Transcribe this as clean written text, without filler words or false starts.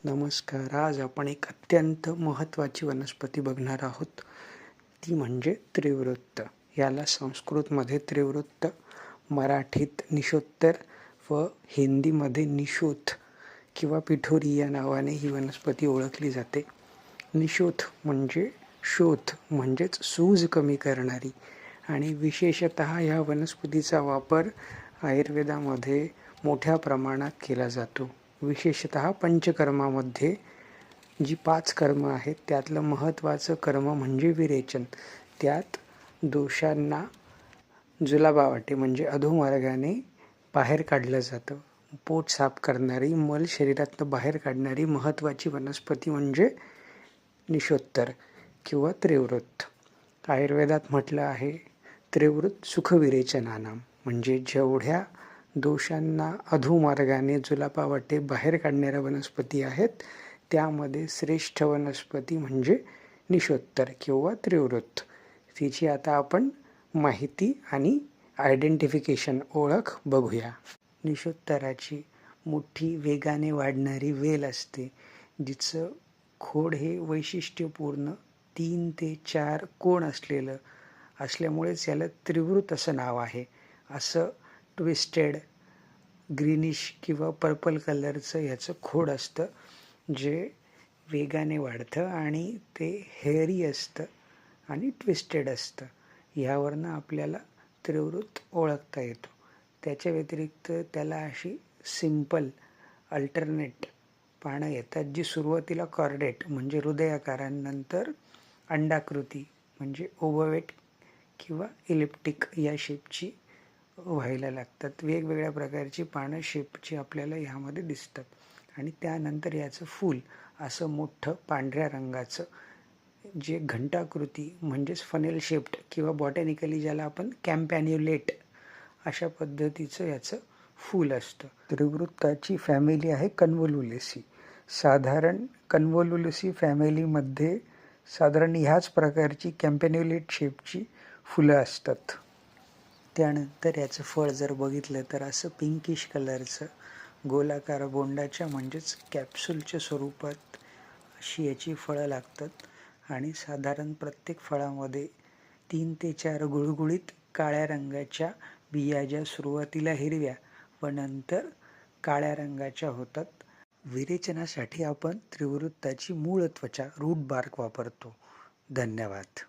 नमस्कार. आज आपण एक अत्यंत महत्त्वाची वनस्पती बघणार आहोत. ती म्हणजे त्रिवृत्त. याला संस्कृतमध्ये त्रिवृत्त, मराठीत निषोत्तर व हिंदीमध्ये निषोथ किंवा पिठोरी या नावाने ही वनस्पती ओळखली जाते. निषोथ म्हणजे शोथ म्हणजेच सूज कमी करणारी आणि विशेषतः ह्या वनस्पतीचा वापर आयुर्वेदामध्ये मोठ्या प्रमाणात केला जातो. विशेषतः पंचकर्मामध्ये जी 5 कर्म आहेत त्यातलं महत्त्वाचं कर्म म्हणजे विरेचन. त्यात दोषांना जुलाबावाटे म्हणजे अधोमार्गाने बाहेर काढलं जातं. पोट साफ करणारी, मल शरीरातनं बाहेर काढणारी महत्त्वाची वनस्पती म्हणजे निषोत्तर किंवा त्रिवृत्त. आयुर्वेदात म्हटलं आहे त्रिवृत्त सुखविरेचनानाम, म्हणजे जेवढ्या दोषांना अधोमार्गाने जुलाबावाटे बाहेर काढणाऱ्या वनस्पती आहेत त्यामध्ये श्रेष्ठ वनस्पती म्हणजे निषोत्तर किंवा त्रिवृत्त. तिची आता आपण माहिती आणि आयडेंटिफिकेशन ओळख बघूया. निषोत्तराची मोठी वेगाने वाढणारी वेल असते, जिचं खोड हे वैशिष्ट्यपूर्ण 3 ते 4 कोण असल्यामुळेच याला त्रिवृत्त असं नाव आहे. असं ट्विस्टेड ग्रीनिश किंवा पर्पल कलरचं याचं खोड असतं, जे वेगाने वाढतं आणि ते हेअरी असतं आणि ट्विस्टेड असतं. ह्यावरनं आपल्याला त्रिवृत्त ओळखता येतो. त्याच्या व्यतिरिक्त त्याला अशी सिंपल अल्टरनेट पानं येतात, जी सुरुवातीला कॉर्डेट म्हणजे हृदयाकारानंतर अंडाकृती म्हणजे ओव्हवेट किंवा इलिप्टिक या शेपची व्हायला लागतात. वेगवेगळ्या प्रकारची पानं शेपची आपल्याला ह्यामध्ये दिसतात आणि त्यानंतर याचं फूल असं मोठं पांढऱ्या रंगाचं, जे घंटाकृती म्हणजेच फनेल शेप्ड किंवा बॉटॅनिकली ज्याला आपण कॅम्पॅन्युलेट अशा पद्धतीचं याचं फूल असतं. त्रिवृत्ताची फॅमिली आहे कन्व्होल्युलेसी. साधारण कन्व्होल्युलेसी फॅमिलीमध्ये साधारण ह्याच प्रकारची कॅम्पॅन्युलेट शेपची फुलं असतात. त्यानंतर याचं फळ जर बघितलं तर असं पिंकिश कलरचं गोलाकार बोंडाच्या म्हणजेच कॅप्सूलच्या स्वरूपात अशी याची फळं लागतात आणि साधारण प्रत्येक फळामध्ये 3 ते 4 गुळगुळीत काळ्या रंगाच्या बिया, ज्या सुरुवातीला हिरव्या व नंतर काळ्या रंगाच्या होतात. विरेचनासाठी आपण त्रिवृत्ताची मूळ त्वचा रूट बार्क वापरतो. धन्यवाद.